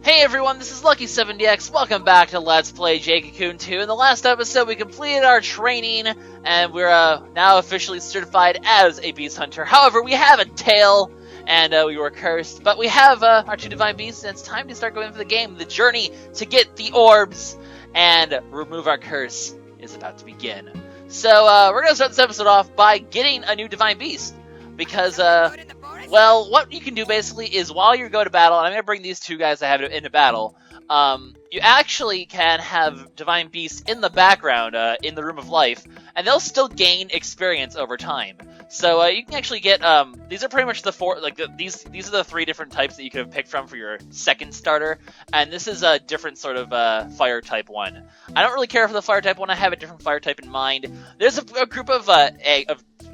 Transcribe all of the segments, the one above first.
Hey everyone, this is LuckySevenDX. Welcome back to Let's Play Jade Cocoon 2. In the last episode, we completed our training, and we're now officially certified as a beast hunter. However, we have a tail, and we were cursed. But we have our two divine beasts, and it's time to start going for the game. The journey to get the orbs and remove our curse is about to begin. So we're going to start this episode off by getting a new divine beast. Because, well, what you can do basically is while you go to battle, and I'm going to bring these two guys I have into battle, you actually can have divine beasts in the background, in the Room of Life, and they'll still gain experience over time. So you can actually get, these are pretty much the four, like, these are the three different types that you could have picked from for your second starter, and this is a different sort of fire type one. I don't really care for the fire type one, I have a different fire type in mind. There's a group of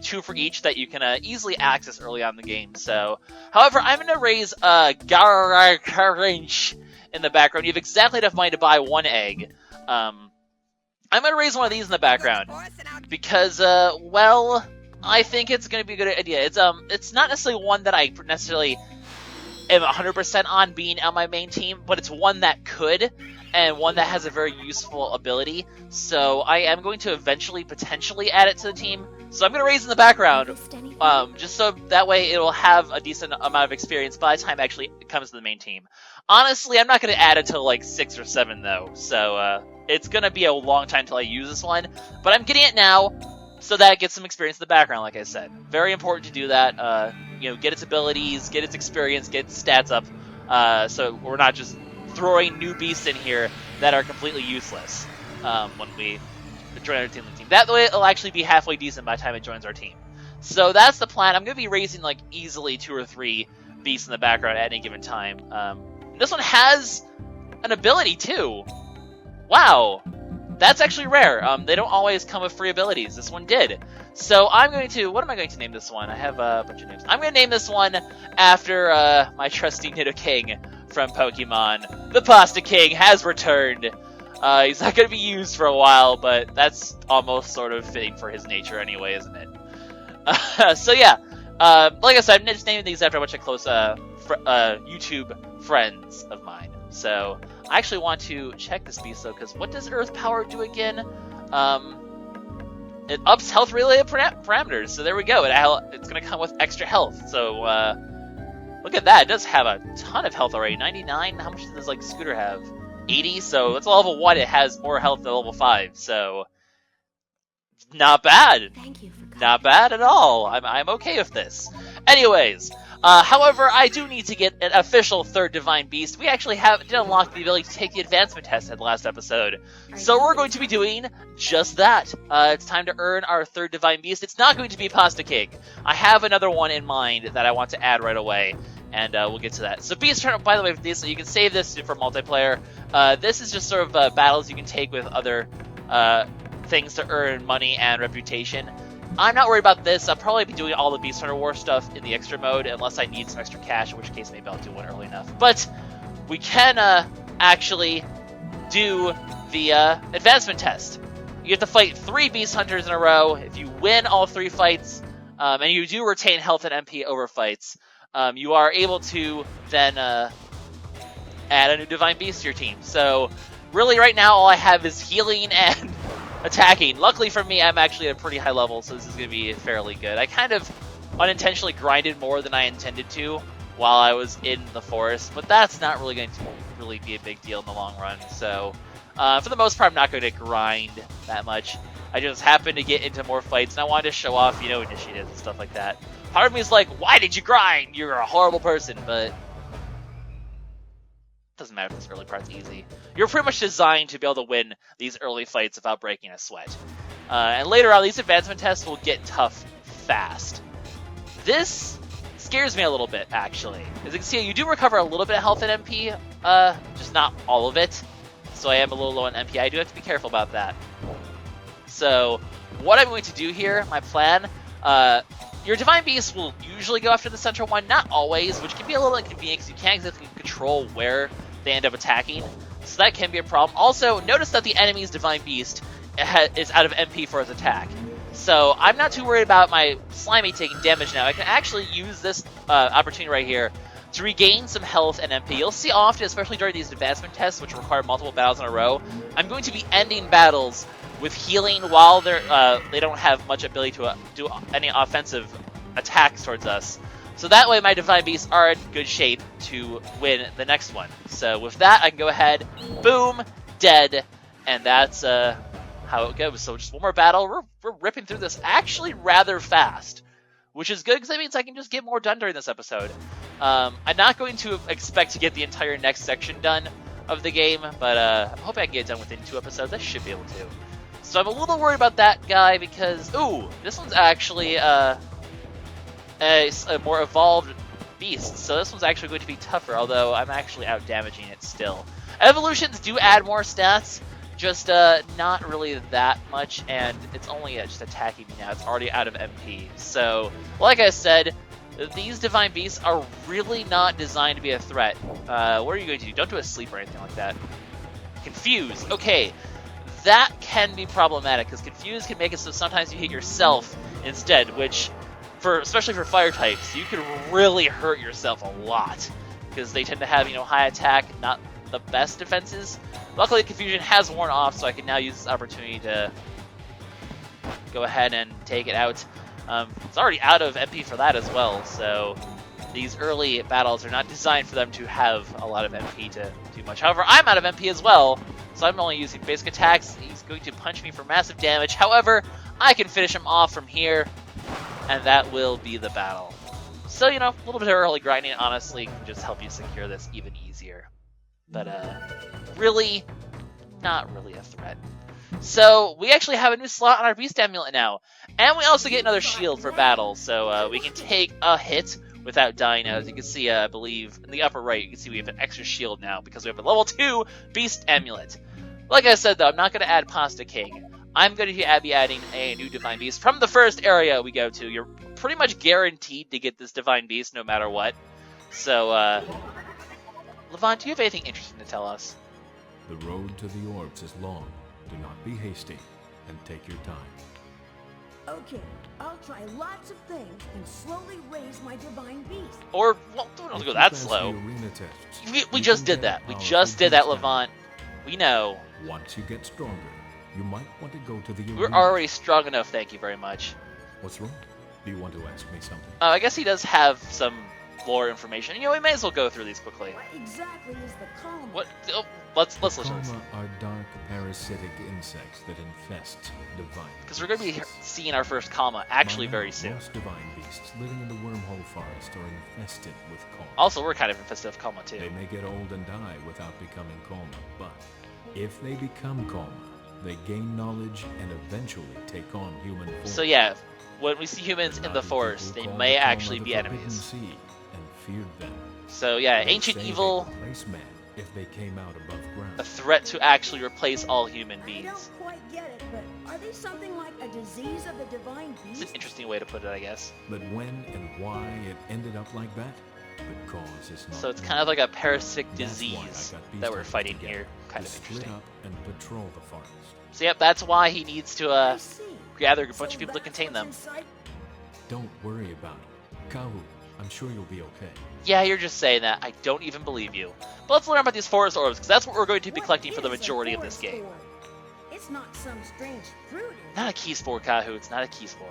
two for each that you can easily access early on in the game. So, however, I'm going to raise Garage in the background. You have exactly enough money to buy one egg. I'm going to raise one of these in the background because, well, I think it's going to be a good idea. It's not necessarily one that I necessarily am 100% on being on my main team, but it's one that could, and one that has a very useful ability. So I am going to eventually potentially add it to the team. So I'm going to raise in the background, just so that way it'll have a decent amount of experience by the time it actually comes to the main team. Honestly, I'm not going to add it till like 6 or 7 though, so it's going to be a long time till I use this one. But I'm getting it now, so that it gets some experience in the background, like I said. Very important to do that, you know, get its abilities, get its experience, get its stats up, so we're not just throwing new beasts in here that are completely useless when we join our team. That way it'll actually be halfway decent by the time it joins our team. So that's the plan. I'm going to be raising like easily 2 or 3 beasts in the background at any given time. This one has an ability too. Wow. That's actually rare. They don't always come with free abilities. This one did. So I'm going to... What am I going to name this one? I have a bunch of names. I'm going to name this one after my trusty Nidoking from Pokemon. The Pasta King has returned. He's not going to be used for a while, but that's almost sort of fitting for his nature anyway, isn't it? So yeah, like I said, I'm just naming these after a bunch of close YouTube friends of mine. So I actually want to check this beast though, because what does Earth Power do again? It ups health related parameters, so there we go. It's going to come with extra health, so look at that. It does have a ton of health already. 99? How much does like Scooter have? 80, so it's a level 1, it has more health than level 5, so not bad. Thank you for coming. Not bad at all. I'm okay with this. Anyways, however, I do need to get an official 3rd Divine Beast. We actually did unlock the ability to take the advancement test in the last episode, so we're going to be doing just that. It's time to earn our 3rd Divine Beast. It's not going to be Pasta Cake. I have another one in mind that I want to add right away. And we'll get to that. So Beast Turn, by the way, you can save this for multiplayer. This is just sort of battles you can take with other things to earn money and reputation. I'm not worried about this. I'll probably be doing all the Beast Hunter War stuff in the extra mode, unless I need some extra cash, in which case maybe I'll do one early enough. But we can actually do the advancement test. You have to fight 3 Beast Hunters in a row. If you win all 3 fights, and you do retain health and MP over fights, you are able to then add a new Divine Beast to your team. So, really right now all I have is healing and attacking. Luckily for me, I'm actually at a pretty high level, so this is going to be fairly good. I kind of unintentionally grinded more than I intended to while I was in the forest, but that's not really going to really be a big deal in the long run. So, for the most part, I'm not going to grind that much. I just happened to get into more fights, and I wanted to show off, you know, initiatives and stuff like that. Part of me is like, why did you grind? You're a horrible person, but it doesn't matter if this early part's easy. You're pretty much designed to be able to win these early fights without breaking a sweat. And later on, these advancement tests will get tough fast. This scares me a little bit, actually. As you can see, you do recover a little bit of health and MP, just not all of it. So I am a little low on MP. I do have to be careful about that. So, what I'm going to do here, my plan, your Divine Beast will usually go after the central one, not always, which can be a little inconvenient because you can't exactly control where they end up attacking. So that can be a problem. Also, notice that the enemy's Divine Beast is out of MP for its attack. So I'm not too worried about my Slimy taking damage now. I can actually use this opportunity right here to regain some health and MP. You'll see often, especially during these advancement tests, which require multiple battles in a row, I'm going to be ending battles with healing while they don't have much ability to do any offensive attacks towards us. So that way my Divine Beasts are in good shape to win the next one. So with that, I can go ahead, boom, dead, and that's how it goes. So just one more battle. We're ripping through this actually rather fast, which is good because that means I can just get more done during this episode. I'm not going to expect to get the entire next section done of the game, but I'm hoping I can get it done within 2 episodes. I should be able to. So I'm a little worried about that guy because, ooh, this one's actually a more evolved beast, so this one's actually going to be tougher, although I'm actually out-damaging it still. Evolutions do add more stats, just not really that much, and it's only just attacking me now. It's already out of MP. So, like I said, these Divine Beasts are really not designed to be a threat. What are you going to do? Don't do a sleep or anything like that. Confuse. Okay, that can be problematic, because Confuse can make it so sometimes you hit yourself instead, which, especially for fire types, you can really hurt yourself a lot, because they tend to have, high attack, not the best defenses. Luckily, Confusion has worn off, so I can now use this opportunity to go ahead and take it out. It's already out of MP for that as well, so these early battles are not designed for them to have a lot of MP to do much. However, I'm out of MP as well, so I'm only using basic attacks. He's going to punch me for massive damage. However, I can finish him off from here, and that will be the battle. So, a little bit of early grinding, honestly, can just help you secure this even easier. But, really, not really a threat. So, we actually have a new slot on our Beast Amulet now. And we also get another shield for battle, so we can take a hit without dying. As you can see, I believe, in the upper right, you can see we have an extra shield now, because we have a level 2 Beast Amulet. Like I said, though, I'm not going to add Pasta King. I'm going to be adding a new Divine Beast from the first area we go to. You're pretty much guaranteed to get this Divine Beast no matter what. So, Levant, do you have anything interesting to tell us? The road to the orbs is long. Do not be hasty, and take your time. Okay, I'll try lots of things and slowly raise my Divine Beast. Or, well, don't go that slow. We just did that. We just did that, Levant. We know. Once you get stronger, you might want to go to the arena. We're already strong enough, thank you very much. What's wrong? Do you want to ask me something? I guess he does have some lore information. We may as well go through these quickly. What exactly is the coma? What? Oh, let's listen to this. Coma are dark parasitic insects that infest divine. Because we're going to be seeing our first Kama actually very soon. Most divine beasts living in the wormhole forest are infested with coma. Also, we're kind of infested with Kama too. They may get old and die without becoming coma, but if they become coma, they gain knowledge and eventually take on human form. So yeah, when we see humans in the forest, they may actually be enemies. And feared them. So yeah, ancient evil, Man if they came out above ground. a threat to actually replace all human I beings. don't quite get it, but are they something like a disease of the Divine It's Beast? an interesting way to put it, I guess. But when and why it ended up like that, the cause is not So it's known. kind of like a parasitic That's why I disease got beast that we're hunters fighting together here. Kind to of split interesting. up and patrol the forest. So yep, that's why he needs to I see. gather a bunch So of people to that's contain what's them. inside- Don't worry about it. Kahu, I'm sure you'll be okay. Yeah, you're just saying that. I don't even believe you. But let's learn about these Forest Orbs, because that's what we're going to be What collecting for the is a majority of this Forest game. Orb? It's not some strange fruit. is it? Not a key spore, Kahu. It's not a key spore.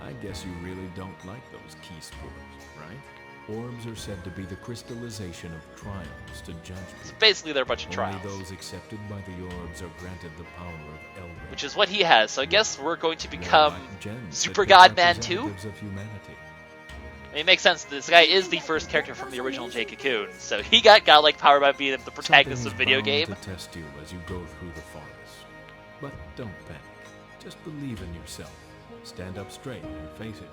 I guess you really don't like those key spores, right? Orbs are said to be the crystallization of trials to judge So people. basically, they're a bunch of Only trials. those accepted by the orbs are granted the power of Elrin. Which is what he has, so I guess we're going to They're become like gems Super that God Man too? representatives of humanity. I mean, it makes sense. This guy is the first character from the original Jade Cocoon, so he got godlike power by being the protagonist of Something the video is game. bound to test you as you go through the forest. But don't panic. Just believe in yourself. Stand up straight and face it.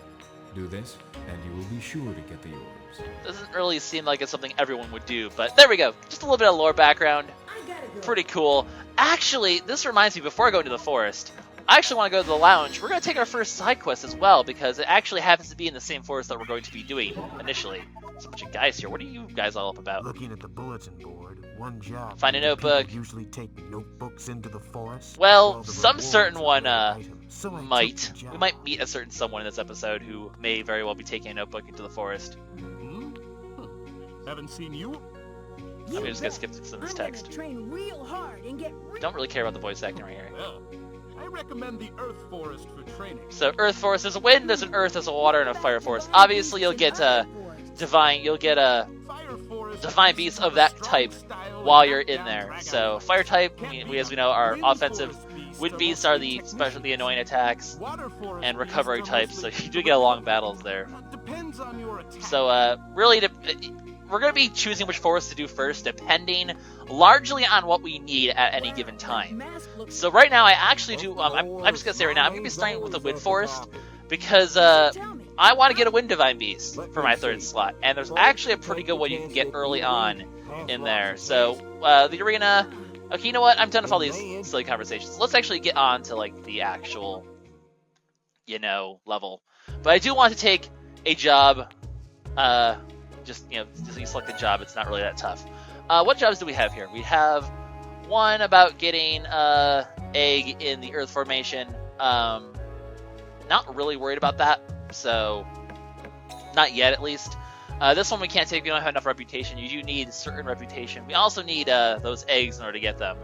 Do this, and you will be sure to get the orbs. Doesn't really seem like it's something everyone would do, but there we go. Just a little bit of lore background. I gotta go. Pretty cool. Actually, this reminds me, before I go into the forest, I actually want to go to the lounge. We're going to take our first side quest as well, because it actually happens to be in the same forest that we're going to be doing initially. There's a bunch of guys here. What are you guys all up about? Looking at the bulletin board, one job. Find a people notebook. Usually take notebooks into the forest. Well, the some rewards certain are one, rare items. So I took might. the job. We might meet a certain someone in this episode who may very well be taking a notebook into the forest. Haven't seen you? I'm just gonna skip some of this text. I'm gonna train real hard and get Don't really care about the voice acting right here. Well, I recommend the Earth Forest for training. So Earth Forest, there's a wind, there's an earth, there's a water, and a fire forest. Obviously, you'll get divine. You'll get a Fire Forest divine beast of that type while you're in there. So fire type, we as we know, are offensive. Wind beasts are the especially annoying attacks, Water Forest and beasts recovery are types. So mostly you do get long battles there. Depends on your attack. So really, we're going to be choosing which forest to do first, depending largely on what we need at any given time. So right now, I actually do. I'm just going to say right now, I'm going to be starting with the wind forest because I want to get a wind divine beast for my third slot, and there's actually a pretty good one you can get early on in there. So the arena. Okay, you know what? I'm done with all these silly conversations. Let's actually get on to like the actual, level. But I do want to take a job. Just you select a job. It's not really that tough. What jobs do we have here? We have one about getting egg in the Earth formation. Not really worried about that. So not yet, at least. This one we can't take. We don't have enough reputation. You do need certain reputation. We also need those eggs in order to get them.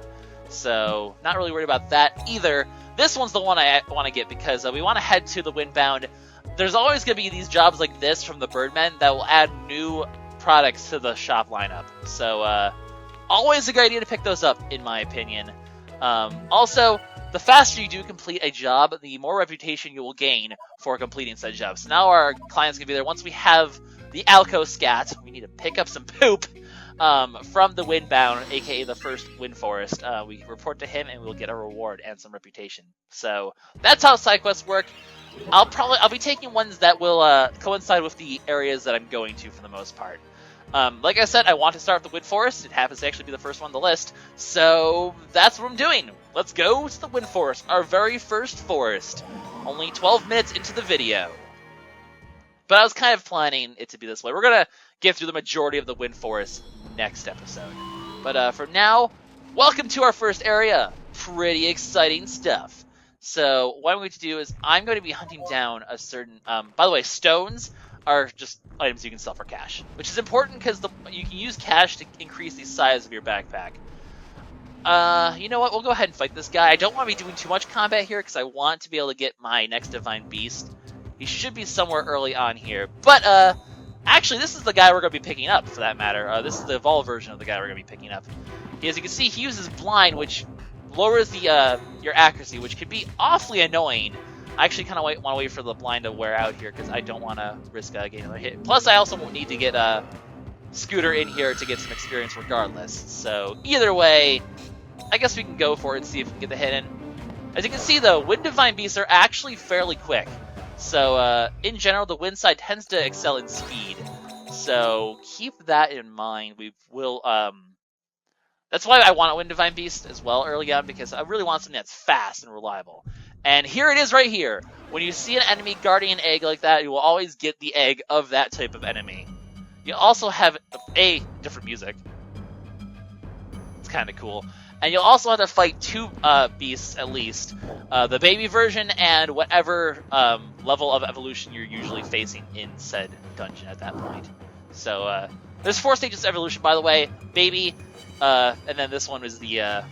So not really worried about that either. This one's the one I want to get because we want to head to the Windbound. There's always going to be these jobs like this from the Birdmen that will add new products to the shop lineup. So always a good idea to pick those up, in my opinion. Also, the faster you do complete a job, the more reputation you will gain for completing said job. So now our client's going to be there. Once we have the Alco Scat, we need to pick up some poop from the Windbound, aka the first Wind Forest. We report to him and we'll get a reward and some reputation. So that's how side quests work. I'll be taking ones that will coincide with the areas that I'm going to for the most part. Like I said, I want to start with the Wind Forest. It happens to actually be the first one on the list. So that's what I'm doing. Let's go to the Wind Forest, our very first forest. Only 12 minutes into the video. But I was kind of planning it to be this way. We're going to get through the majority of the Wind Forest next episode. But for now, welcome to our first area. Pretty exciting stuff. So what I'm going to do is I'm going to be hunting down a certain... by the way, stones are just items you can sell for cash, which is important because you can use cash to increase the size of your backpack. You know what? We'll go ahead and fight this guy. I don't want to be doing too much combat here because I want to be able to get my next Divine Beast. He should be somewhere early on here. But, actually, this is the guy we're going to be picking up, for that matter. This is the evolved version of the guy we're going to be picking up. As you can see, he uses Blind, which lowers the your accuracy, which can be awfully annoying. I actually kind of want to wait for the Blind to wear out here, because I don't want to risk getting another hit. Plus, I also won't need to get Scooter in here to get some experience regardless. So, either way, I guess we can go for it and see if we can get the hit in. As you can see, though, Wind Divine Beasts are actually fairly quick. So, in general, the Wind side tends to excel in speed. So, keep that in mind. We will, that's why I want a Wind Divine Beast as well early on, because I really want something that's fast and reliable. And here it is right here. When you see an enemy guarding an egg like that, you will always get the egg of that type of enemy. You also have a different music. It's kind of cool. And you'll also have to fight two beasts at least. The baby version and whatever level of evolution you're usually facing in said dungeon at that point. So there's 4 stages of evolution, by the way. Baby, and then this one is the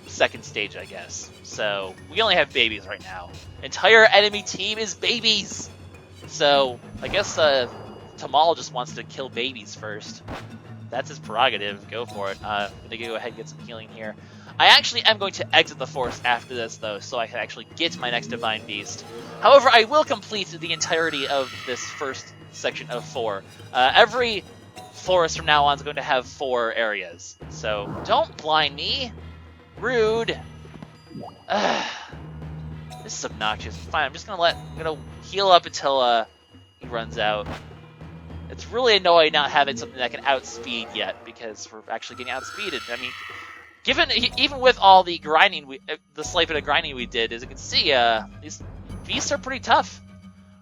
second stage, I guess. So we only have babies right now. Entire enemy team is babies. So I guess Tamal just wants to kill babies first. That's his prerogative. Go for it. I'm going to go ahead and get some healing here. I actually am going to exit the forest after this, though, so I can actually get my next Divine Beast. However, I will complete the entirety of this first section of 4. Every forest from now on is going to have 4 areas. So don't blind me. Rude. This is obnoxious. Fine, I'm just going to heal up until he runs out. It's really annoying not having something that can outspeed yet, because we're actually getting outspeeded. I mean, even with all the grinding, the slight bit of grinding we did, as you can see, these beasts are pretty tough.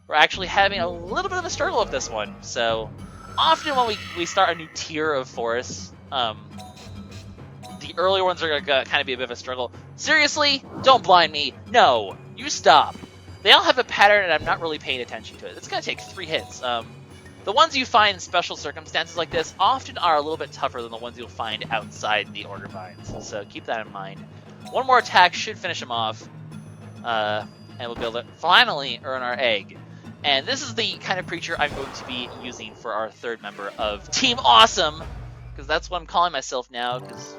We're actually having a little bit of a struggle with this one. So, often when we start a new tier of forests, the earlier ones are going to kind of be a bit of a struggle. Seriously? Don't blind me. No. You stop. They all have a pattern, and I'm not really paying attention to it. It's going to take 3 hits. the ones you find in special circumstances like this often are a little bit tougher than the ones you'll find outside the order vines. So keep that in mind. One more attack should finish him off. And we'll be able to finally earn our egg. And this is the kind of creature I'm going to be using for our third member of Team Awesome. Because that's what I'm calling myself now, because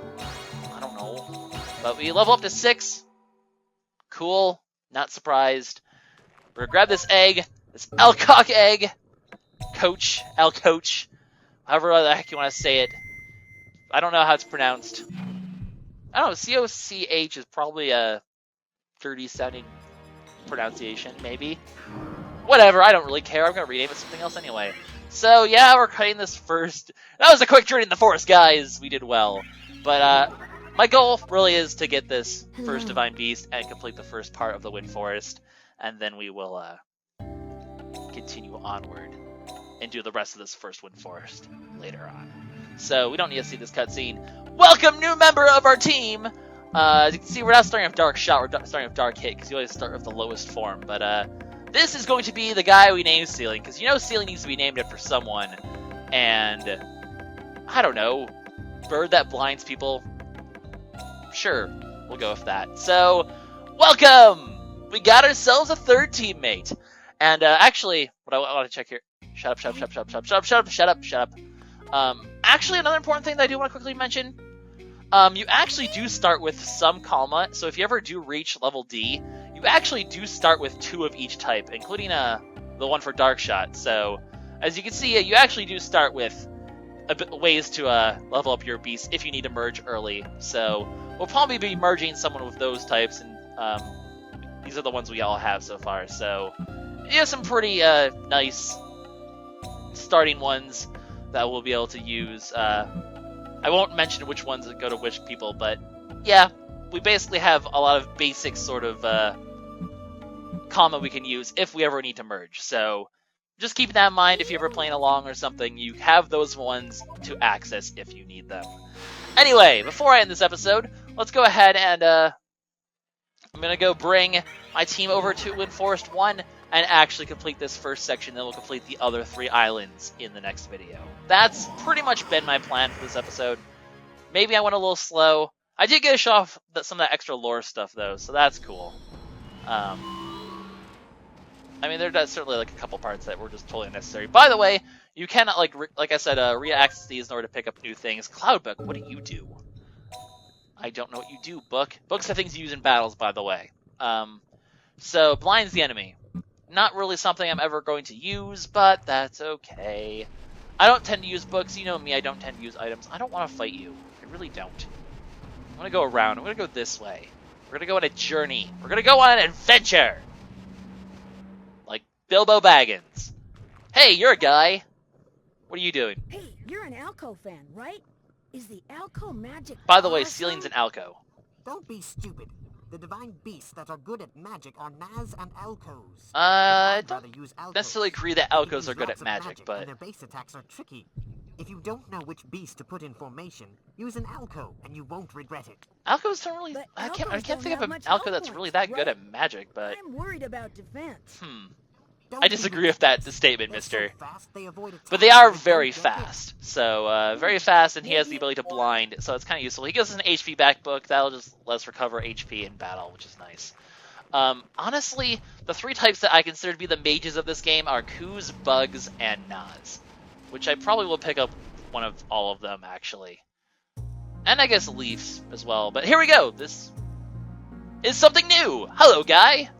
I don't know. But we level up to 6. Cool. Not surprised. We're going to grab this egg. This Alcock egg. Coach. Alcoach. However the heck you want to say it. I don't know how it's pronounced. I don't know. C-O-C-H is probably a dirty sounding pronunciation, maybe. Whatever, I don't really care. I'm going to rename it something else anyway. So, yeah, we're cutting this first. That was a quick journey in the forest, guys. We did well. But, my goal really is to get this first Divine Beast and complete the first part of the Wind Forest. And then we will, continue onward and do the rest of this first Wind Forest later on. So, we don't need to see this cutscene. Welcome, new member of our team! As you can see, we're not starting with Dark Shot, we're starting with Dark Hit, because you always start with the lowest form. But, this is going to be the guy we named Ceiling, because you know Ceiling needs to be named after someone. And, I don't know, bird that blinds people? Sure, we'll go with that. So, welcome! We got ourselves a third teammate. And, actually, what I want to check here... Shut up. Actually, another important thing that I do want to quickly mention... you actually do start with some Kalma, so if you ever do reach level D, you actually do start with 2 of each type, including the one for Dark Shot. So, as you can see, you actually do start with ways to level up your beast if you need to merge early. So, we'll probably be merging someone with those types, and these are the ones we all have so far. So, you have some pretty nice starting ones that we'll be able to use. I won't mention which ones that go to which people, but yeah, we basically have a lot of basic sort of Kalma we can use if we ever need to merge. So just keep that in mind if you're ever playing along or something. You have those ones to access if you need them. Anyway, before I end this episode, let's go ahead and I'm going to go bring my team over to Wind Forest 1 and actually complete this first section, then we'll complete the other 3 islands in the next video. That's pretty much been my plan for this episode. Maybe I went a little slow. I did get to show off some of that extra lore stuff, though, so that's cool. I mean, there's certainly like a couple parts that were just totally unnecessary. By the way, you cannot, like I said, re-access these in order to pick up new things. Cloudbook, what do you do? I don't know what you do, Book. Books are things you use in battles, by the way. So, blinds the enemy. Not really something I'm ever going to use, but that's okay. I don't tend to use books. You know me, I don't tend to use items. I don't want to fight you. I really don't. I'm going to go around. I'm going to go this way. We're going to go on a journey. We're going to go on an adventure. Like Bilbo Baggins. Hey, you're a guy. What are you doing? Hey, you're an Alco fan, right? Is the Alco magic By the way, awesome? Ceiling's an Alco. Don't be stupid. The divine beasts that are good at magic are Naz and Alcos. I I'd rather don't use Alcos. necessarily agree that They Alcos use are good lots at of magic, but... and their base attacks are tricky. If you don't know which beast to put in formation, use an Alco and you won't regret it. Alcos don't really... But I Alcos can't don't think of have an much Alco that's health really points, that good right? at magic, but... I'm worried about defense. Don't I be disagree with that statement, They're so mister. fast, they avoid attacks But they are and don't very get it. fast. So, very fast, and he has the ability to blind, so it's kind of useful. He gives us an HP back book. That'll just let us recover HP in battle, which is nice. Honestly, the 3 types that I consider to be the mages of this game are Kuz, Bugs, and Naz. Which I probably will pick up one of all of them, actually. And I guess Leafs as well. But here we go! This is something new! Hello, guy!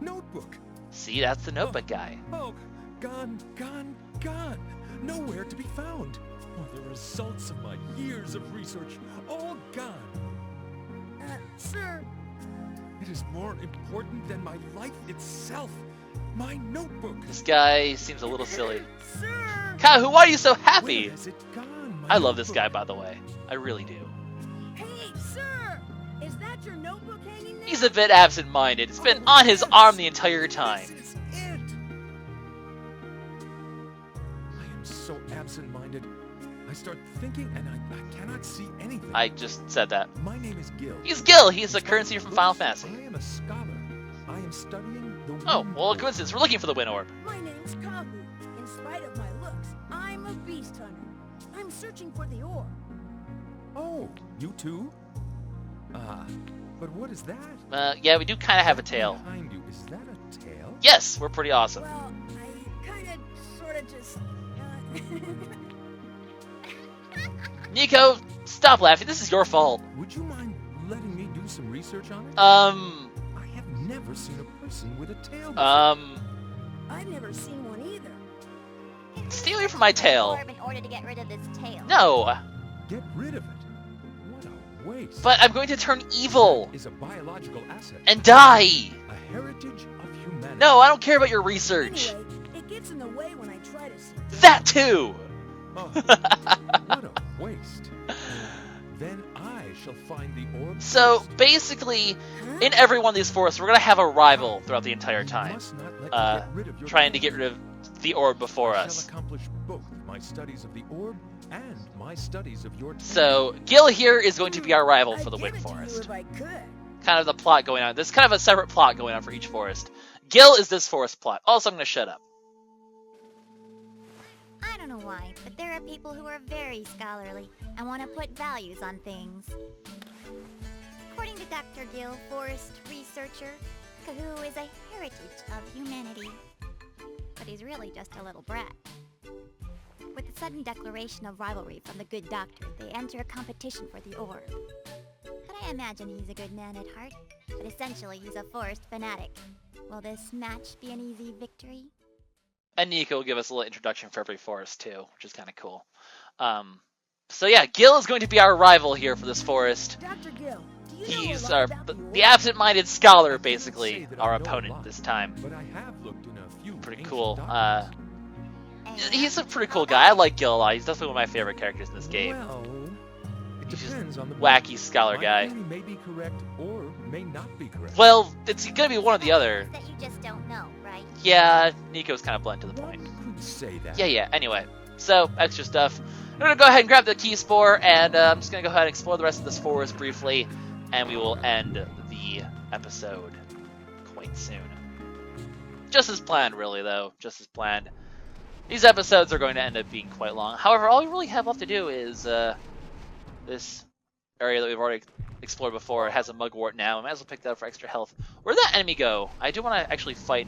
Notebook. See, that's the notebook guy. Oh, gone. Nowhere to be found. Oh, the results of my years of research, all gone. Sir. It is more important than my life itself. My notebook. This guy seems a little silly. Sir. Kahu, why are you so happy? Where has it gone, my I love this notebook? guy, by the way. I really do. Hey, sir. Is that your notebook hanging there? He's a bit absent-minded. It's been on his arm the entire time. This is it. I am so absent-minded. I start thinking and I cannot see anything. I just said that. My name is Gil. He's Gil. He's a currency from Final Fantasy. I am a scholar. I am studying the Oh, wind well, a orb. coincidence. We're looking for the Wind Orb. My name's Kahu. I'm searching for the orb. Oh, you too? But what is that? Yeah, we do kind of have a tail. Behind you, is that a tail? Yes, we're pretty awesome. Well, I kinda, sorta just, Nico, stop laughing. This is your fault. Would you mind letting me do some research on it? I have never seen a person with a tail before. I've never seen one either. Stay away from my tail. In order to get rid of this tail. No, Get rid of it. What a waste. but I'm going to turn evil is a biological asset. and die. A heritage of humanity. No, I don't care about your research. Anyway, it gets in the way when I try to see. That too. Oh, what a waste. Then I shall find the orb. So first. basically, in every one of these forests, we're gonna have a rival throughout the entire You time, must not let me get rid of your trying to tail. get rid of the orb before I us. shall accomplish both my studies of the orb and my studies of your tail. So Gil here is going to be our rival I'd for the give Wind it to you Forest. if I could. Kind of the plot going on. There's kind of a separate plot going on for each forest. Gil is this forest plot. Also, I'm gonna shut up. I don't know why, but there are people who are very scholarly and want to put values on things. According to Dr. Gill, forest researcher, Kahu is a heritage of humanity. But he's really just a little brat. With the sudden declaration of rivalry from the good doctor, they enter a competition for the orb. But I imagine he's a good man at heart, but essentially he's a forest fanatic. Will this match be an easy victory? And Nico will give us a little introduction for every forest too, which is kind of cool. So yeah, Gil is going to be our rival here for this forest. Dr. Gill, do you know He's a lot our about the orb? absent-minded scholar, Say basically, that our I know a opponent lot, this time. But I have looked in a few Pretty ancient cool. documents. He's a pretty cool guy. I like Gil a lot. He's definitely one of my favorite characters in this game. Well, it He's just depends on the wacky scholar My guy. theory may be correct or may not be correct. Well, it's gonna be one or the other. That you just don't know, right? Yeah, Nico's kind of blunt to the point. One could say that. Yeah. Anyway, so extra stuff. I'm gonna go ahead and grab the key spore, and I'm just gonna go ahead and explore the rest of this forest briefly, and we will end the episode quite soon. Just as planned, really, though. Just as planned. These episodes are going to end up being quite long. However, all we really have left to do is this area that we've already explored before. It has a mugwort now. I might as well pick that up for extra health. Where'd that enemy go? I do want to actually fight.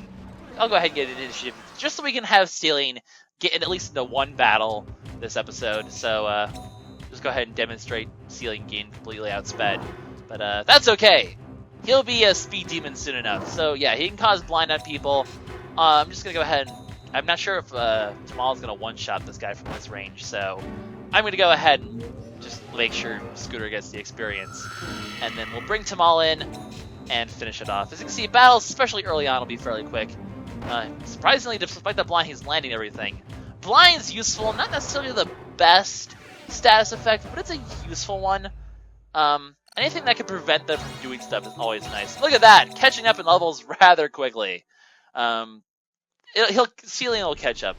I'll go ahead and get an initiative, just so we can have Stealing get in at least into one battle this episode. So just go ahead and demonstrate Stealing getting completely outsped. But that's okay. He'll be a speed demon soon enough. So yeah, he can cause blind on people. I'm just going to go ahead and... I'm not sure if Tamal's going to one-shot this guy from this range, so I'm going to go ahead and just make sure Scooter gets the experience. And then we'll bring Tamal in and finish it off. As you can see, battles, especially early on, will be fairly quick. Surprisingly, despite the blind, he's landing everything. Blind's useful, not necessarily the best status effect, but it's a useful one. Anything that can prevent them from doing stuff is always nice. Look at that! Catching up in levels rather quickly. Ceiling will catch up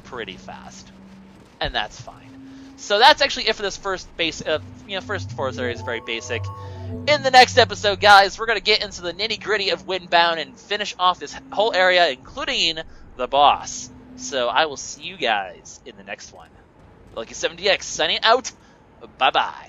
pretty fast, and that's fine. So that's actually it for this first first forest area is very basic. In the next episode, guys, we're gonna get into the nitty-gritty of Windbound and finish off this whole area, including the boss. So I will see you guys in the next one. LuckySevenDX signing out. Bye bye.